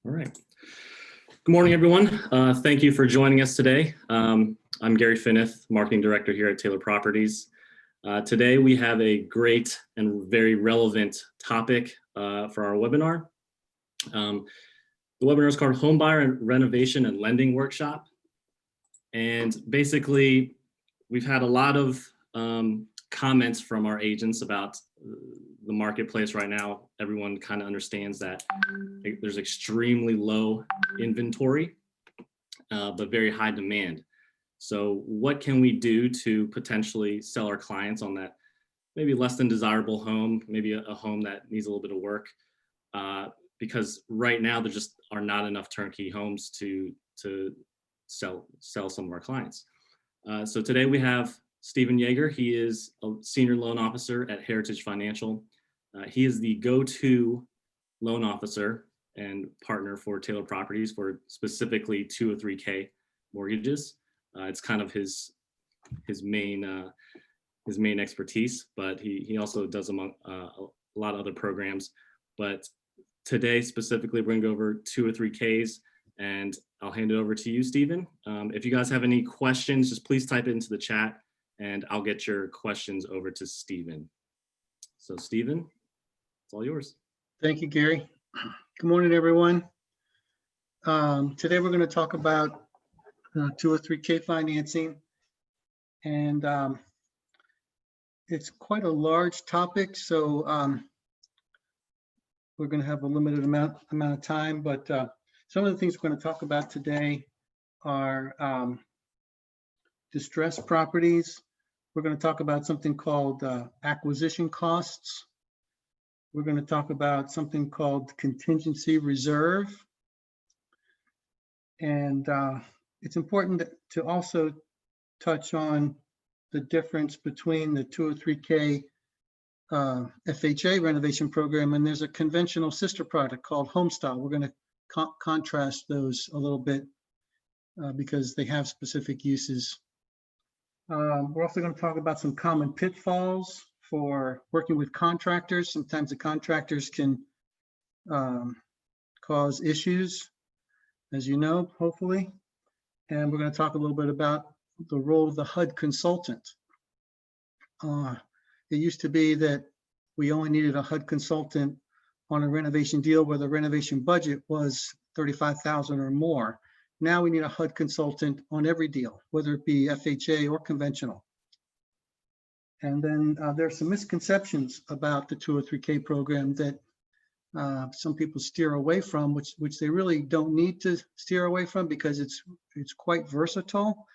All right. Good morning, everyone. Thank you for joining us today. I'm Gary Finneth, Marketing Director here at Taylor Properties. Today, we have a great and very relevant topic for our webinar. The webinar is called Homebuyer Renovation and Lending Workshop. And basically, we've had a lot of comments from our agents about the marketplace right now. Everyone kind of understands that there's extremely low inventory, but very high demand. So what can we do to potentially sell our clients on that maybe less than desirable home, maybe a home that needs a little bit of work? Because right now there just are not enough turnkey homes to sell some of our clients. So today we have Stephen Yeager. He is a senior loan officer at Heritage Financial. He is the go-to loan officer and partner for Taylor Properties for specifically 203K mortgages. It's kind of his main expertise, but he also does a lot of other programs. But today specifically, we're going to go over 203Ks, and I'll hand it over to you, Stephen. If you guys have any questions, just please type it into the chat, and I'll get your questions over to Stephen. So Stephen, it's all yours. Thank you, Gary. Good morning, everyone. Today we're going to talk about 203K financing, and it's quite a large topic, so we're going to have a limited amount of time, but some of the things we're going to talk about today are distressed properties. We're going to talk about something called acquisition costs. We're going to talk about something called contingency reserve. And it's important to also touch on the difference between the 203K FHA renovation program, and there's a conventional sister product called Homestyle. We're going to contrast those a little bit because they have specific uses. We're also going to talk about some common pitfalls for working with contractors. Sometimes the contractors can cause issues, as you know, hopefully. And we're going to talk a little bit about the role of the HUD consultant. It used to be that we only needed a HUD consultant on a renovation deal where the renovation budget was $35,000 or more. Now we need a HUD consultant on every deal, whether it be FHA or conventional. And then there are some misconceptions about the 203K program that some people steer away from, which they really don't need to steer away from, because it's quite versatile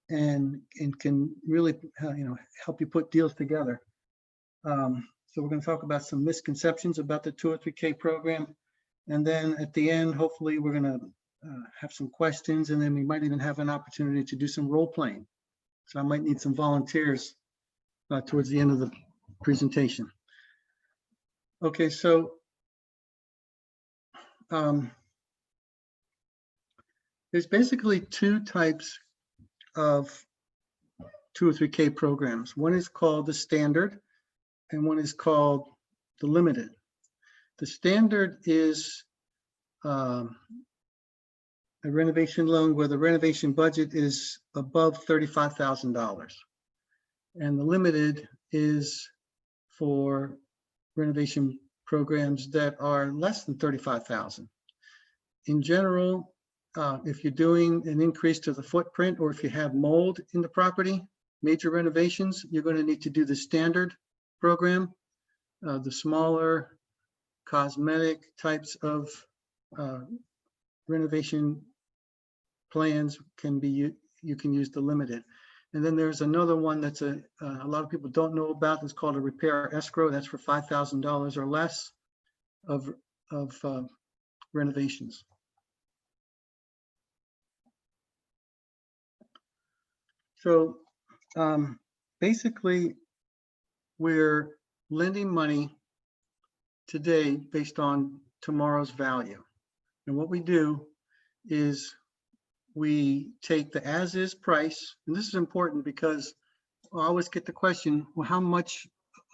and can really help you put deals together. So we're going to talk about some misconceptions about the 203K program, and then at the end, hopefully, we're going to have some questions, and then we might even have an opportunity to do some role playing. So I might need some volunteers towards the end of the presentation. Okay, so there's basically two types of 203K programs. One is called the standard, and one is called the limited. The standard is a renovation loan where the renovation budget is above $35,000. And the limited is for renovation programs that are less than $35,000. In general, if you're doing an increase to the footprint, or if you have mold in the property, major renovations, you're going to need to do the standard program. The smaller cosmetic types of renovation plans can be, you can use the limited. And then there's another one that's a lot of people don't know about. It's called a repair escrow. That's for $5,000 or less of renovations. So basically, we're lending money today based on tomorrow's value. And what we do is we take the as-is price, and this is important because I always get the question, well, how much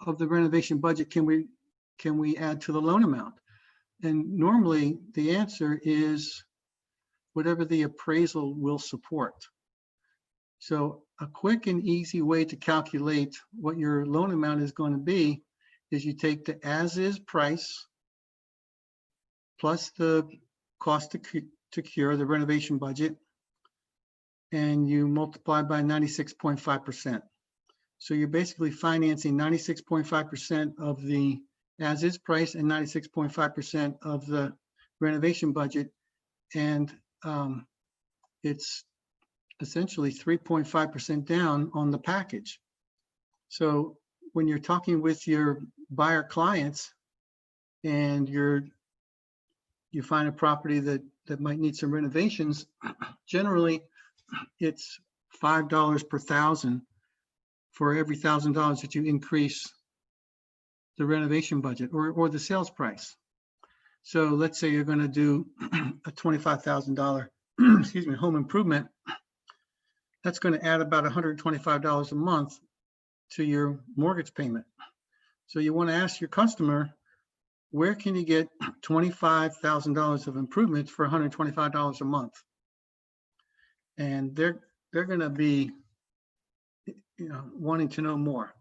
of the renovation budget can we add to the loan amount? And normally the answer is whatever the appraisal will support. So a quick and easy way to calculate what your loan amount is going to be is you take the as-is price plus the cost to cure, the renovation budget, and you multiply by 96.5%. So you're basically financing 96.5% of the as-is price and 96.5% of the renovation budget. And it's essentially 3.5% down on the package. So when you're talking with your buyer clients and you find a property that might need some renovations, generally it's $5 per thousand for every $1,000 that you increase the renovation budget or the sales price. So let's say you're going to do a $25,000 excuse me, home improvement. That's going to add about $125 a month to your mortgage payment. So you want to ask your customer, where can you get $25,000 of improvements for $125 a month? And they're going to be, wanting to know more.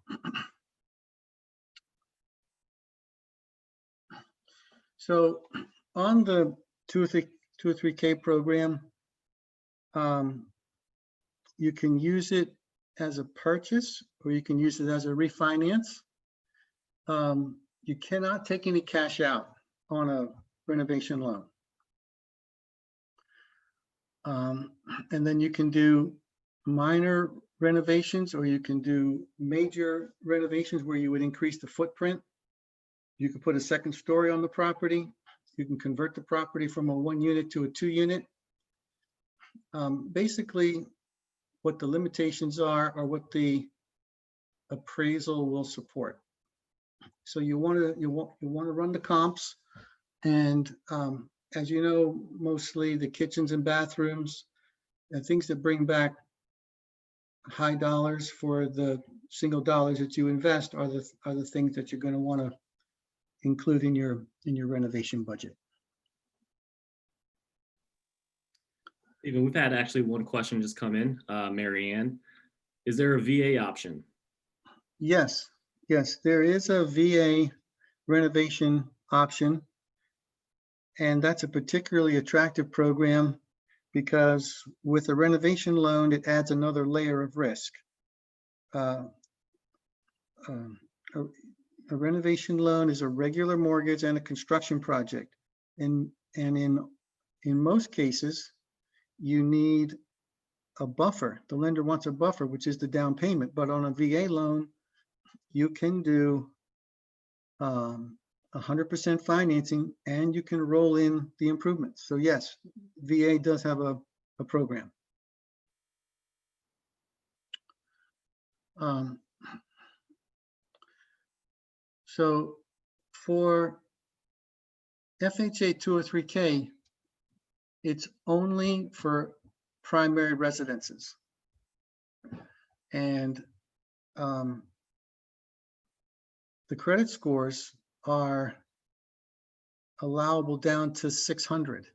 So on the 203K program, you can use it as a purchase or you can use it as a refinance. You cannot take any cash out on a renovation loan. And then you can do minor renovations or you can do major renovations where you would increase the footprint. You can put a second story on the property. You can convert the property from a 1-unit to a 2-unit. Basically, what the limitations are what the appraisal will support. So you want to run the comps, and as you know, mostly the kitchens and bathrooms and things that bring back high dollars for the single dollars that you invest are the things that you're going to want to include in your renovation budget. Even we've had actually one question just come in, Mary Ann. Is there a VA option? Yes, there is a VA renovation option. And that's a particularly attractive program because with a renovation loan, it adds another layer of risk. A renovation loan is a regular mortgage and a construction project. And in most cases, you need a buffer. The lender wants a buffer, which is the down payment. But on a VA loan, you can do 100% financing and you can roll in the improvements. So yes, VA does have a program. So for FHA 203K, it's only for primary residences. And the credit scores are allowable down to 600,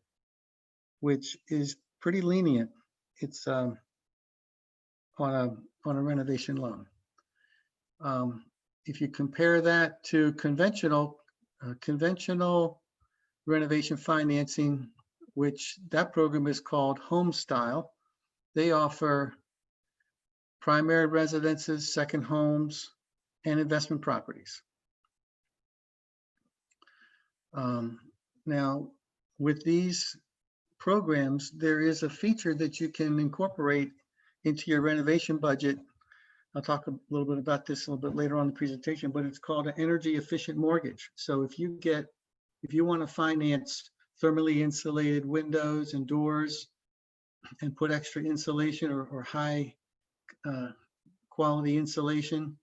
which is pretty lenient. It's on a renovation loan. If you compare that to conventional renovation financing, which that program is called Home Style, they offer primary residences, second homes, and investment properties. Now, with these programs, there is a feature that you can incorporate into your renovation budget. I'll talk a little bit about this a little bit later on in the presentation, but it's called an energy efficient mortgage. So if you want to finance thermally insulated windows and doors and put extra insulation or high quality insulation,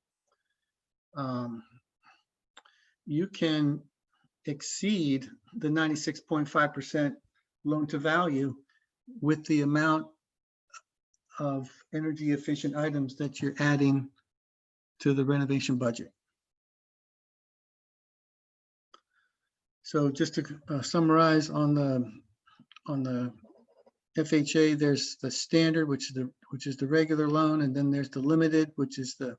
you can exceed the 96.5% loan to value with the amount of energy efficient items that you're adding to the renovation budget. So just to summarize on the FHA, there's the standard, which is the regular loan, and then there's the limited, which is the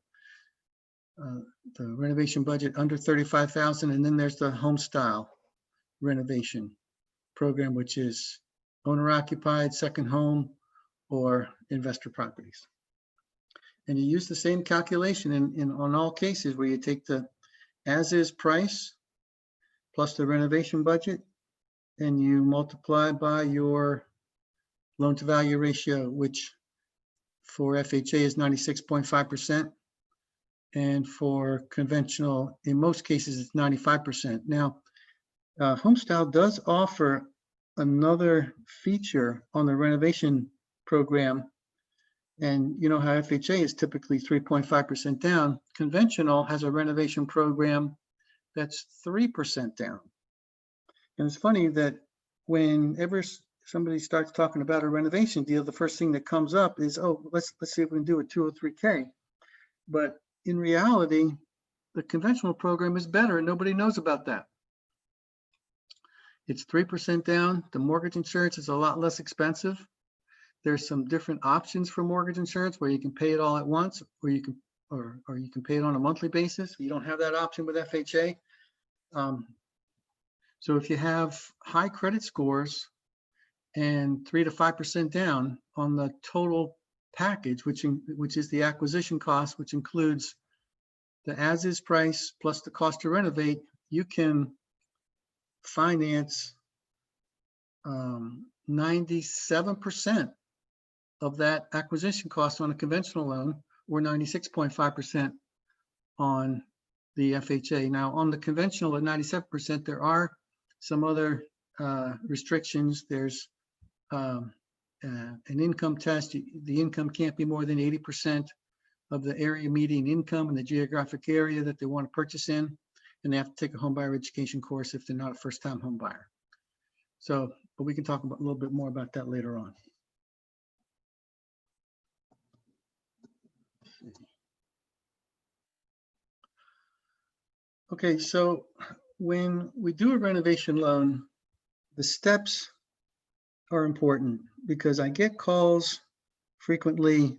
renovation budget under 35,000, and then there's the home style renovation program, which is owner occupied, second home, or investor properties. And you use the same calculation on all cases where you take the as-is price plus the renovation budget, and you multiply by your loan-to-value ratio, which for FHA is 96.5%, and for conventional, in most cases, it's 95%. Now, Homestyle does offer another feature on the renovation program, and you know how FHA is typically 3.5% down. Conventional has a renovation program that's 3% down. And it's funny that whenever somebody starts talking about a renovation deal, the first thing that comes up is, oh, let's see if we can do a 203K. But in reality, the conventional program is better, and nobody knows about that. It's 3% down. The mortgage insurance is a lot less expensive. There's some different options for mortgage insurance where you can pay it all at once, or you can pay it on a monthly basis. You don't have that option with FHA. So if you have high credit scores and 3 to 5% down on the total package, which is the acquisition cost, which includes the as-is price plus the cost to renovate, you can finance 97% of that acquisition cost on a conventional loan, or 96.5% on the FHA. Now, on the conventional at 97%, there are some other restrictions. There's an income test. The income can't be more than 80% of the area median income in the geographic area that they want to purchase in, and they have to take a homebuyer education course if they're not a first-time home buyer. So, but we can talk about a little bit more about that later on. Okay, so when we do a renovation loan, the steps are important because I get calls frequently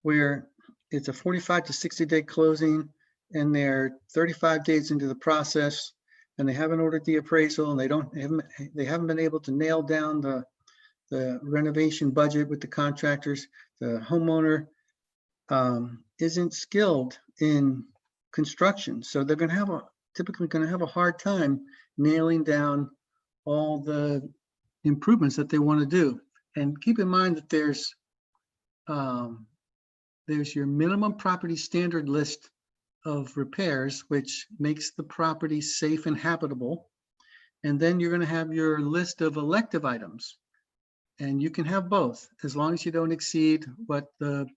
where it's a 45 to 60-day closing and they're 35 days into the process and they haven't ordered the appraisal and they haven't been able to nail down the renovation budget with the contractors. The homeowner isn't skilled in construction, so they're going to typically have a hard time nailing down all the improvements that they want to do. And keep in mind that there's your minimum property standard list of repairs, which makes the property safe and habitable. And then you're going to have your list of elective items, and you can have both as long as you don't exceed what the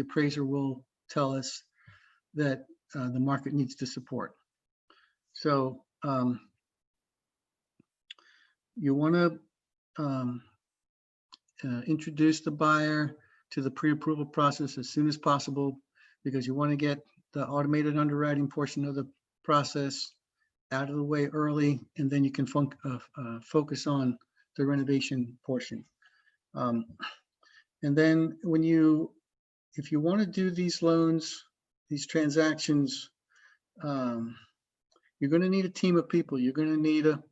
appraiser will tell us that the market needs to support. So you want to introduce the buyer to the pre-approval process as soon as possible, because you want to get the automated underwriting portion of the process out of the way early, and then you can focus on the renovation portion. And then if you want to do these loans, these transactions, you're going to need a team of people. You're going to need a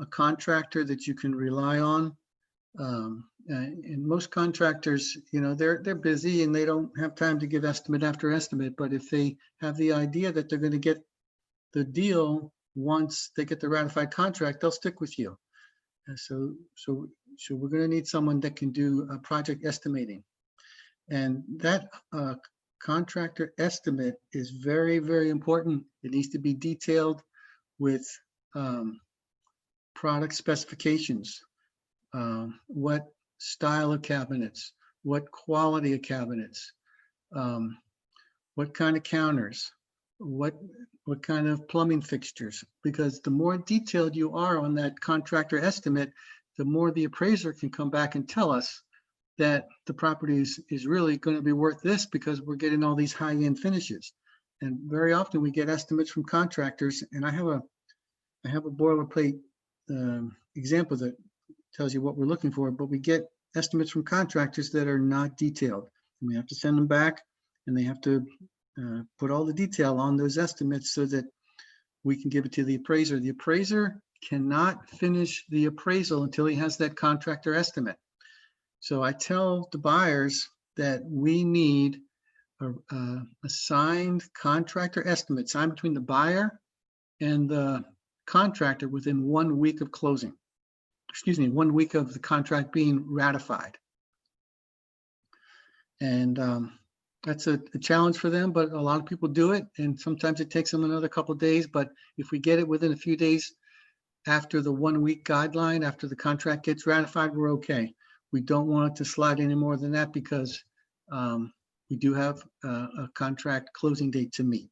contractor that you can rely on. And most contractors, they're busy and they don't have time to give estimate after estimate. But if they have the idea that they're going to get the deal once they get the ratified contract, they'll stick with you. And so we're going to need someone that can do project estimating. And that contractor estimate is very, very important. It needs to be detailed with product specifications, what style of cabinets, what quality of cabinets, what kind of counters, what kind of plumbing fixtures. Because the more detailed you are on that contractor estimate, the more the appraiser can come back and tell us that the property is really going to be worth this because we're getting all these high-end finishes. And very often we get estimates from contractors, and I have I have a boilerplate example that tells you what we're looking for, but we get estimates from contractors that are not detailed. And we have to send them back, and they have to put all the detail on those estimates so that we can give it to the appraiser. The appraiser cannot finish the appraisal until he has that contractor estimate. So I tell the buyers that we need a signed contractor estimate signed between the buyer and the contractor within 1 week of closing. Excuse me, 1 week of the contract being ratified. And that's a challenge for them, but a lot of people do it, and sometimes it takes them another couple of days. But if we get it within a few days after the 1 week guideline, after the contract gets ratified, we're okay. We don't want it to slide any more than that because we do have a contract closing date to meet.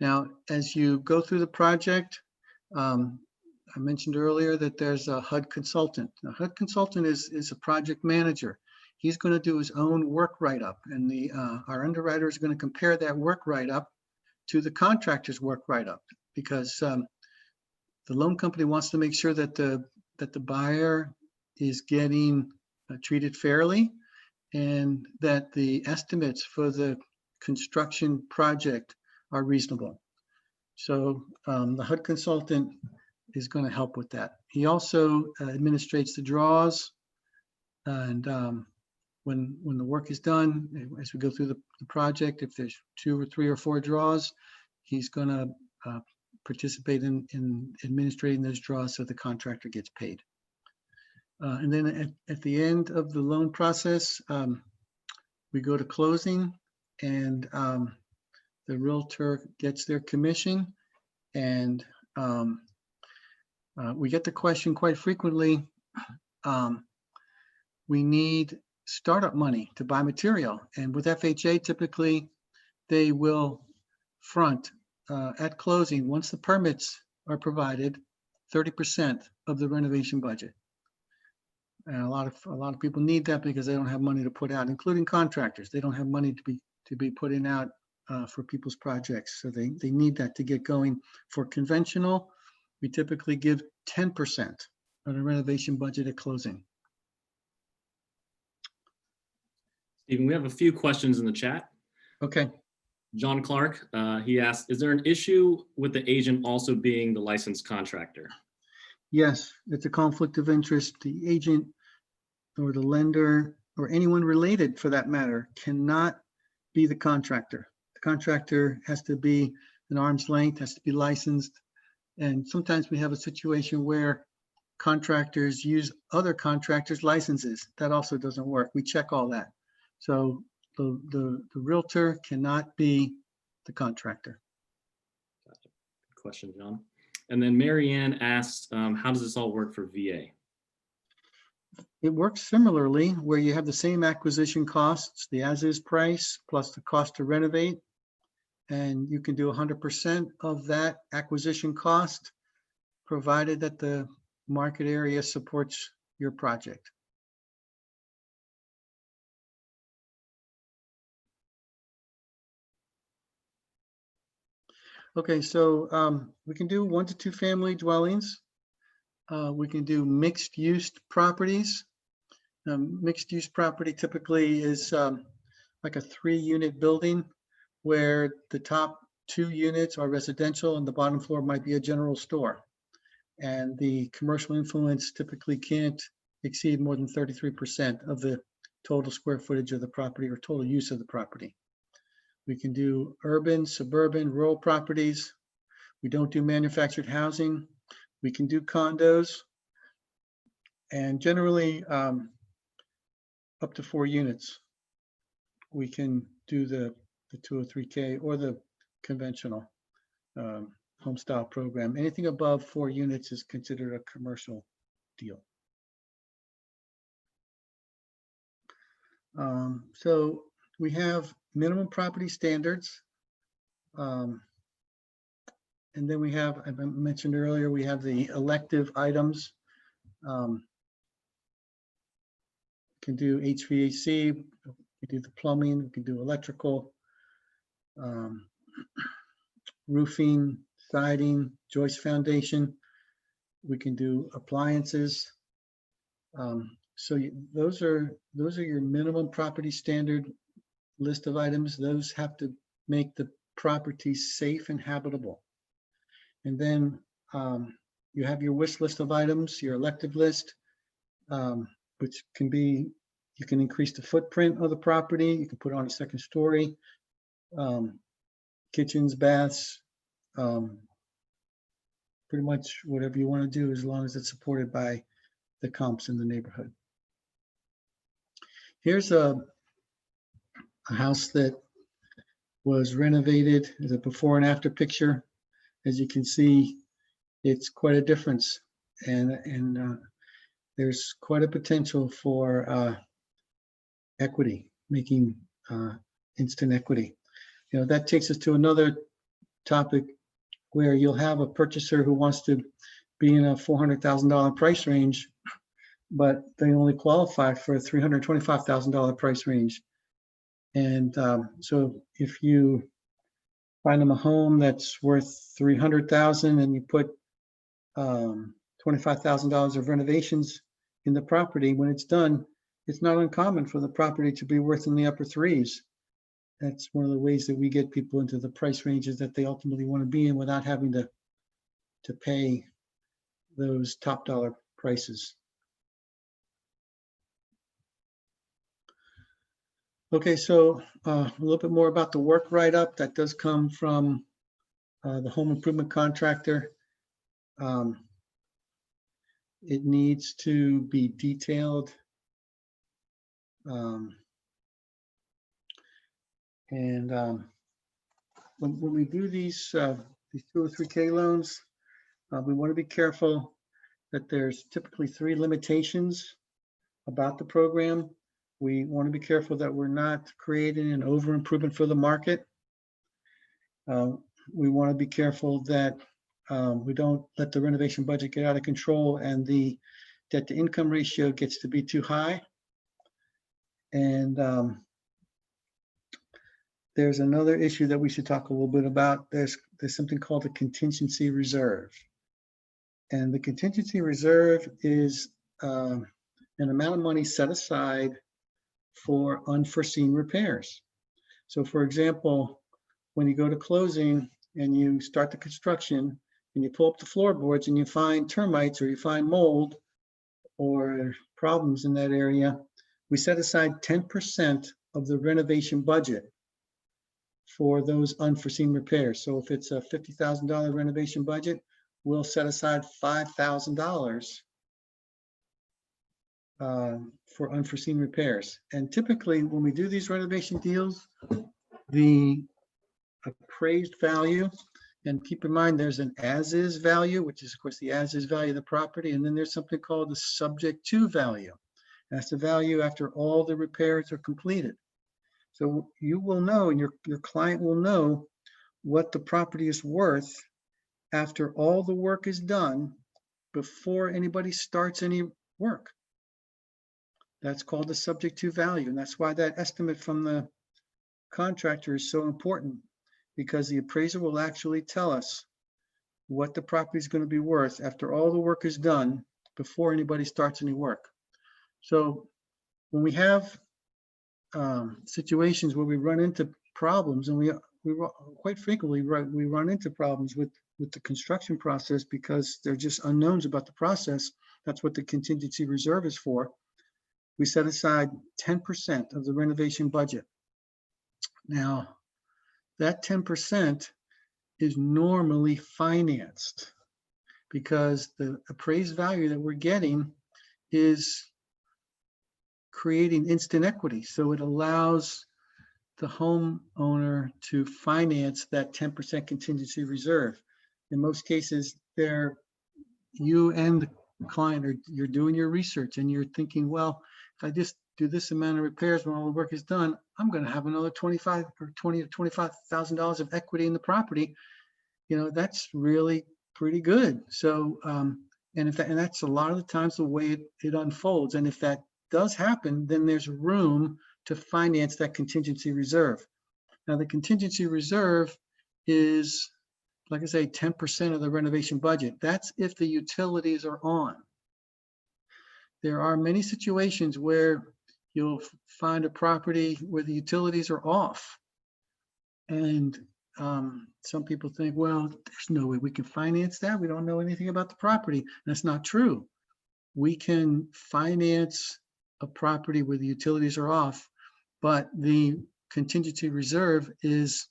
Now, as you go through the project, I mentioned earlier that there's a HUD consultant. A HUD consultant is a project manager. He's going to do his own work write-up, and our underwriter is going to compare that work write-up to the contractor's work write-up, because the loan company wants to make sure that the buyer is getting treated fairly, and that the estimates for the construction project are reasonable. So the HUD consultant is going to help with that. He also administrates the draws, and when the work is done, as we go through the project, if there's 2 or 3 or 4 draws, he's going to participate in administrating those draws so the contractor gets paid. And then at the end of the loan process, we go to closing, and the realtor gets their commission. And we get the question quite frequently, we need startup money to buy material. And with FHA, typically they will front at closing, once the permits are provided, 30% of the renovation budget. And a lot of people need that because they don't have money to put out, including contractors. They don't have money to be putting out for people's projects. So they need that to get going. For conventional, we typically give 10% of the renovation budget at closing. Stephen, we have a few questions in the chat. Okay. John Clark, he asked, is there an issue with the agent also being the licensed contractor? Yes, it's a conflict of interest. The agent or the lender or anyone related, for that matter, cannot be the contractor. The contractor has to be an arm's length, has to be licensed. And sometimes we have a situation where contractors use other contractors' licenses. That also doesn't work. We check all that. So the realtor cannot be the contractor. Gotcha. Good question, John. And then Marianne asked, how does this all work for VA? It works similarly, where you have the same acquisition costs, the as-is price plus the cost to renovate, and you can do 100% of that acquisition cost, provided that the market area supports your project. Okay, so we can do 1 to 2 family dwellings. We can do mixed use properties. Mixed use property typically is like a 3-unit building where the top 2 units are residential and the bottom floor might be a general store. And the commercial influence typically can't exceed more than 33% of the total square footage of the property or total use of the property. We can do urban, suburban, rural properties. We don't do manufactured housing. We can do condos, and generally up to 4 units. We can do the 203K or the conventional home style program. Anything above 4 units is considered a commercial deal. So we have minimum property standards. And then we have, I mentioned earlier, we have the elective items. We can do HVAC, we can do the plumbing, we can do electrical, roofing, siding, joist foundation. We can do appliances. So those are your minimum property standard list of items. Those have to make the property safe and habitable. And then you have your wish list of items, your elective list, which can be, you can increase the footprint of the property. You can put on a second story, kitchens, baths, pretty much whatever you want to do, as long as it's supported by the comps in the neighborhood. Here's a house that was renovated. As a before and after picture. As you can see, it's quite a difference, and there's quite a potential for equity, making instant equity. You know, that takes us to another topic where you'll have a purchaser who wants to be in a $400,000 price range, but they only qualify for a $325,000 price range. And so if you find them a home that's worth $300,000 and you put $25,000 of renovations in the property, when it's done, it's not uncommon for the property to be worth in the upper threes. That's one of the ways that we get people into the price ranges that they ultimately want to be in without having to pay those top dollar prices. Okay, so a little bit more about the work write-up that does come from the home improvement contractor. It needs to be detailed. When we do these 203K loans, we want to be careful that there's typically 3 limitations about the program. We want to be careful that we're not creating an over improvement for the market. We want to be careful that we don't let the renovation budget get out of control and the debt to income ratio gets to be too high. And there's another issue that we should talk a little bit about. There's something called a contingency reserve. And the contingency reserve is an amount of money set aside for unforeseen repairs. So for example, when you go to closing and you start the construction and you pull up the floorboards and you find termites or you find mold or problems in that area, we set aside 10% of the renovation budget for those unforeseen repairs. So if it's a $50,000 renovation budget, we'll set aside $5,000 for unforeseen repairs. And typically when we do these renovation deals, the appraised value, and keep in mind there's an as-is value, which is of course the as-is value of the property, and then there's something called the subject to value. That's the value after all the repairs are completed. So you will know, and your client will know what the property is worth after all the work is done before anybody starts any work. That's called the subject to value. And that's why that estimate from the contractor is so important, because the appraiser will actually tell us what the property is going to be worth after all the work is done before anybody starts any work. So when we have situations where we run into problems, and we quite frequently we run into problems with the construction process because they're just unknowns about the process. That's what the contingency reserve is for. We set aside 10% of the renovation budget. Now, that 10% is normally financed because the appraised value that we're getting is creating instant equity. So it allows the homeowner to finance that 10% contingency reserve. In most cases, you and the client you're doing your research and you're thinking, well, if I just do this amount of repairs when all the work is done, I'm going to have another $20,000 or $25,000 of equity in the property. You know, that's really pretty good. So, and that's a lot of the times the way it unfolds. And if that does happen, then there's room to finance that contingency reserve. Now, the contingency reserve is like I say, 10% of the renovation budget. That's if the utilities are on. There are many situations where you'll find a property where the utilities are off. And some people think, well, there's no way we can finance that. We don't know anything about the property. That's not true. We can finance a property where the utilities are off, but the contingency reserve is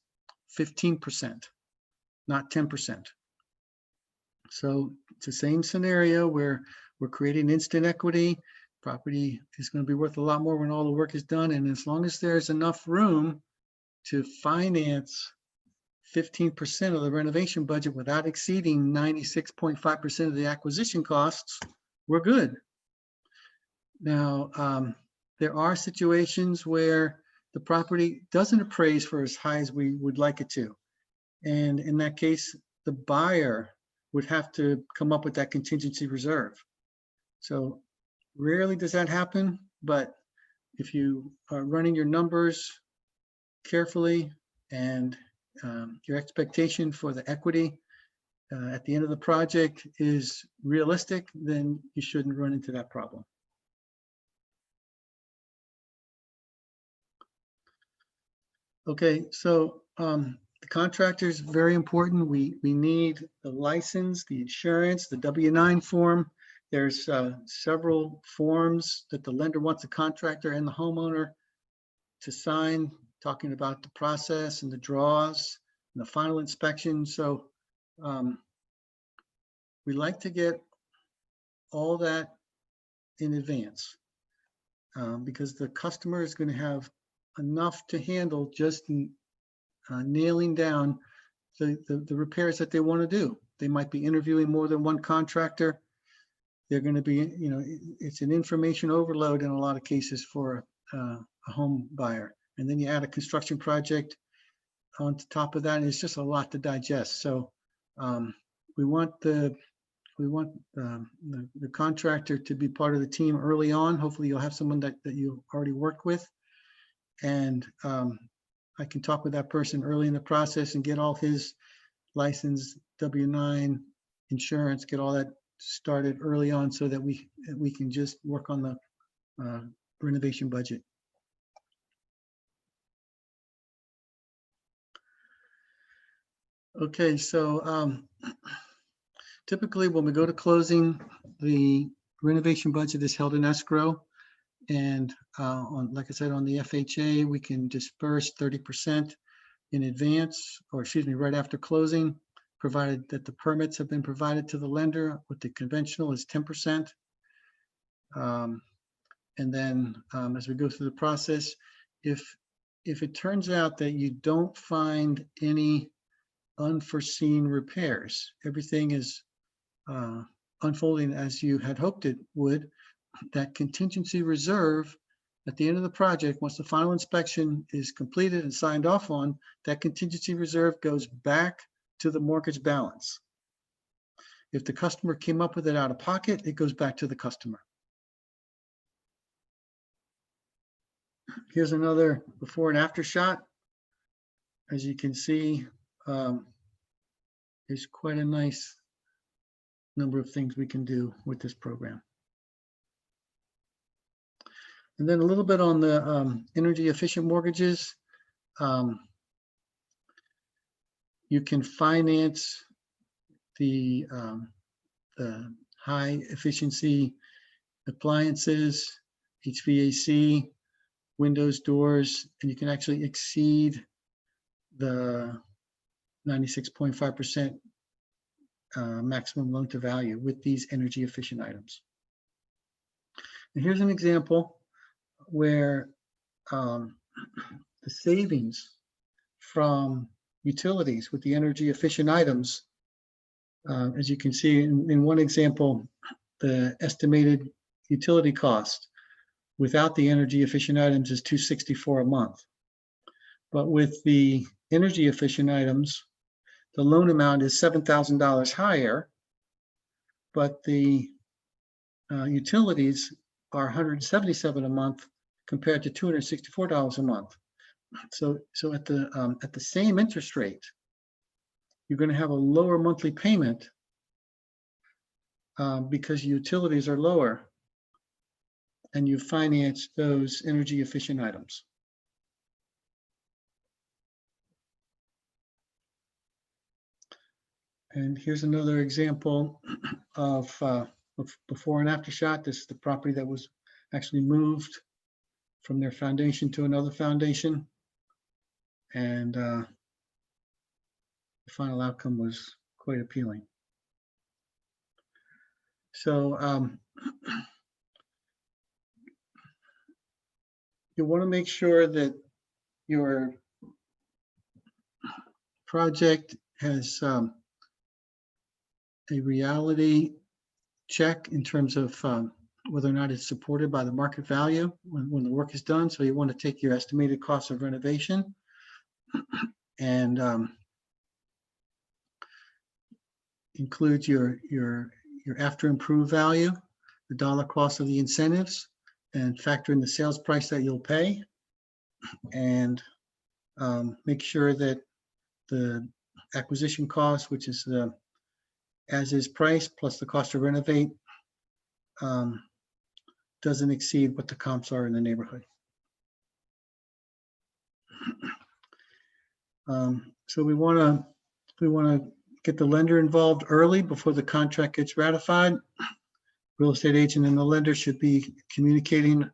15%, not 10%. So it's the same scenario where we're creating instant equity. Property is going to be worth a lot more when all the work is done. And as long as there's enough room to finance 15% of the renovation budget without exceeding 96.5% of the acquisition costs, we're good. Now, there are situations where the property doesn't appraise for as high as we would like it to. And in that case, the buyer would have to come up with that contingency reserve. So rarely does that happen, but if you are running your numbers carefully and your expectation for the equity at the end of the project is realistic, then you shouldn't run into that problem. Okay, so the contractor is very important. We need the license, the insurance, the W-9 form. There's several forms that the lender wants the contractor and the homeowner to sign, talking about the process and the draws and the final inspection. So we like to get all that in advance because the customer is going to have enough to handle just nailing down the repairs that they want to do. They might be interviewing more than one contractor. They're going to be, you know, it's an information overload in a lot of cases for a home buyer. And then you add a construction project on top of that, and it's just a lot to digest. So we want the contractor to be part of the team early on. Hopefully you'll have someone that you already worked with. And I can talk with that person early in the process and get all his license, W-9, insurance, get all that started early on so that we can just work on the renovation budget. Okay, so typically when we go to closing, the renovation budget is held in escrow. And like I said, on the FHA, we can disperse 30% in advance, or excuse me, right after closing, provided that the permits have been provided to the lender. With the conventional is 10%. And then as we go through the process, if it turns out that you don't find any unforeseen repairs, everything is unfolding as you had hoped it would, that contingency reserve at the end of the project, once the final inspection is completed and signed off on, that contingency reserve goes back to the mortgage balance. If the customer came up with it out of pocket, it goes back to the customer. Here's another before and after shot. As you can see, there's quite a nice number of things we can do with this program. And then a little bit on the energy efficient mortgages. You can finance the high efficiency appliances, HVAC, windows, doors, and you can actually exceed the 96.5% maximum loan to value with these energy efficient items. And here's an example where the savings from utilities with the energy efficient items, as you can see in one example, the estimated utility cost without the energy efficient items is $264 a month. But with the energy efficient items, the loan amount is $7,000 higher, but the utilities are $177 a month compared to $264 a month. So at the same interest rate, you're going to have a lower monthly payment because utilities are lower and you finance those energy efficient items. And here's another example of before and after shot. This is the property that was actually moved from their foundation to another foundation. And the final outcome was quite appealing. So you want to make sure that your project has a reality check in terms of whether or not it's supported by the market value when the work is done. So you want to take your estimated cost of renovation and include your after improve value, the dollar cost of the incentives, and factor in the sales price that you'll pay, and make sure that the acquisition cost, which is the as-is price plus the cost to renovate, doesn't exceed what the comps are in the neighborhood. So we want to get the lender involved early before the contract gets ratified. Real estate agent and the lender should be communicating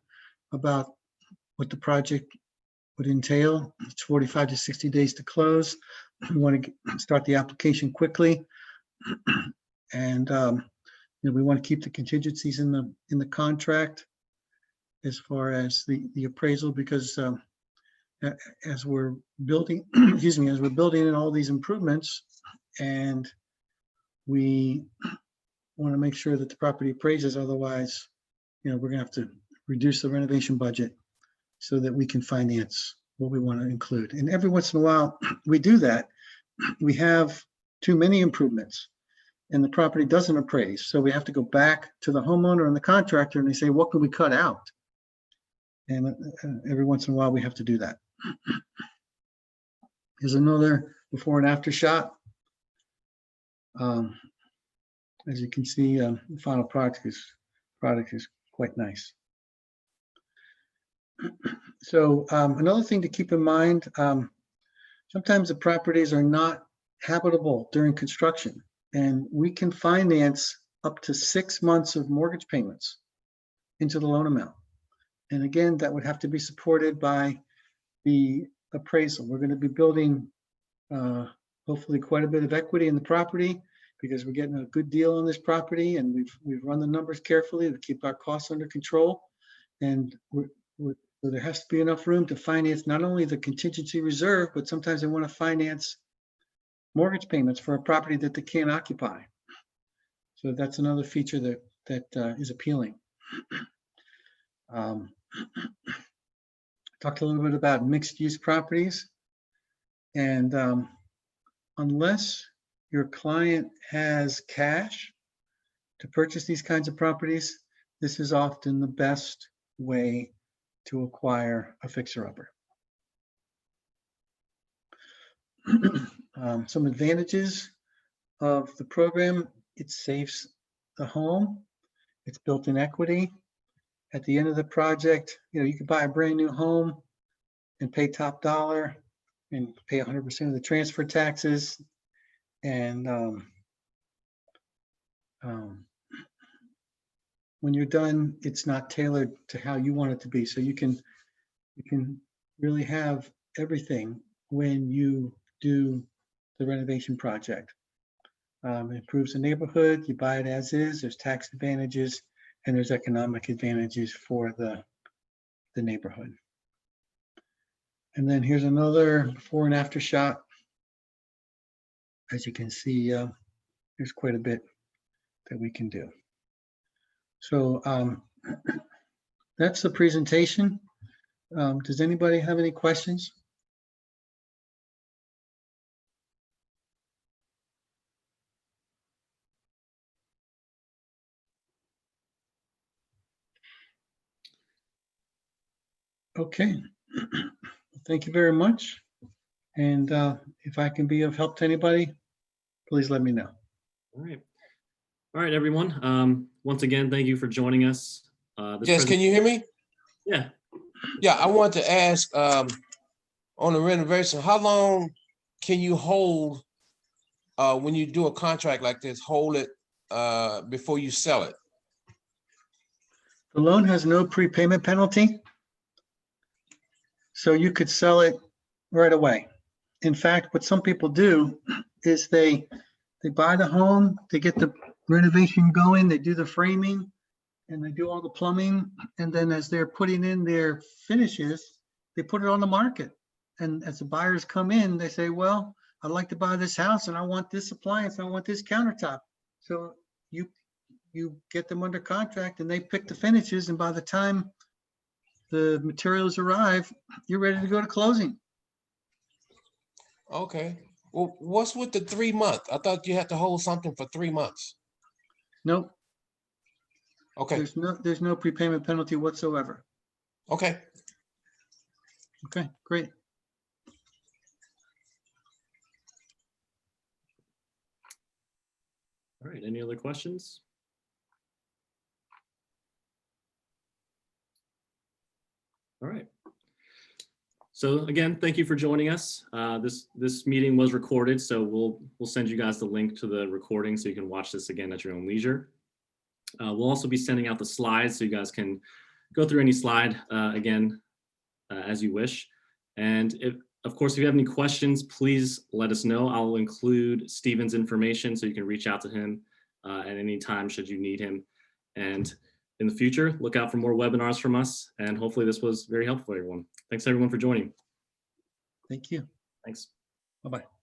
about what the project would entail. It's 45 to 60 days to close. We want to start the application quickly, and we want to keep the contingencies in the contract as far as the appraisal, because as we're building, excuse me, as we're building in all these improvements, and we want to make sure that the property appraises. Otherwise, we're going to have to reduce the renovation budget so that we can finance what we want to include. And every once in a while, we do that. We have too many improvements and the property doesn't appraise. So we have to go back to the homeowner and the contractor and they say, what can we cut out? And every once in a while, we have to do that. Here's another before and after shot. As you can see, the final product is quite nice. So another thing to keep in mind, sometimes the properties are not habitable during construction, and we can finance up to 6 months of mortgage payments into the loan amount. And again, that would have to be supported by the appraisal. We're going to be building hopefully quite a bit of equity in the property because we're getting a good deal on this property, and we've run the numbers carefully to keep our costs under control. And so there has to be enough room to finance not only the contingency reserve, but sometimes they want to finance mortgage payments for a property that they can't occupy. So that's another feature that is appealing. Talked a little bit about mixed use properties, and unless your client has cash to purchase these kinds of properties, this is often the best way to acquire a fixer-upper. Some advantages of the program: it saves the home, it's built-in equity. At the end of the project, you can buy a brand new home and pay top dollar and pay 100% of the transfer taxes. And when you're done, it's not tailored to how you want it to be. So you can really have everything when you do the renovation project. It improves the neighborhood. You buy it as is. There's tax advantages and there's economic advantages for the neighborhood. And then here's another before and after shot. As you can see, there's quite a bit that we can do. So that's the presentation. Does anybody have any questions? Okay, thank you very much. And if I can be of help to anybody, please let me know. All right. All right, everyone. Once again, thank you for joining us. Yes, can you hear me? Yeah. Yeah, I want to ask on the renovation, how long can you hold when you do a contract like this, hold it before you sell it? The loan has no prepayment penalty, so you could sell it right away. In fact, what some people do is they buy the home, they get the renovation going, they do the framing, and they do all the plumbing, and then as they're putting in their finishes, they put it on the market. And as the buyers come in, they say, well, I'd like to buy this house and I want this appliance, I want this countertop. So you get them under contract and they pick the finishes, and by the time the materials arrive, you're ready to go to closing. Okay. Well, what's with the 3 month? I thought you had to hold something for 3 months. Nope, Okay. there's no prepayment penalty whatsoever. Okay. Okay, great. All right. Any other questions? All right. So again, thank you for joining us. This meeting was recorded, so we'll send you guys the link to the recording so you can watch this again at your own leisure. We'll also be sending out the slides so you guys can go through any slide again as you wish. And of course, if you have any questions, please let us know. I'll include Steven's information so you can reach out to him at any time should you need him. And in the future, look out for more webinars from us. And hopefully this was very helpful for everyone. Thanks everyone for joining. Thank you. Thanks. Bye-bye.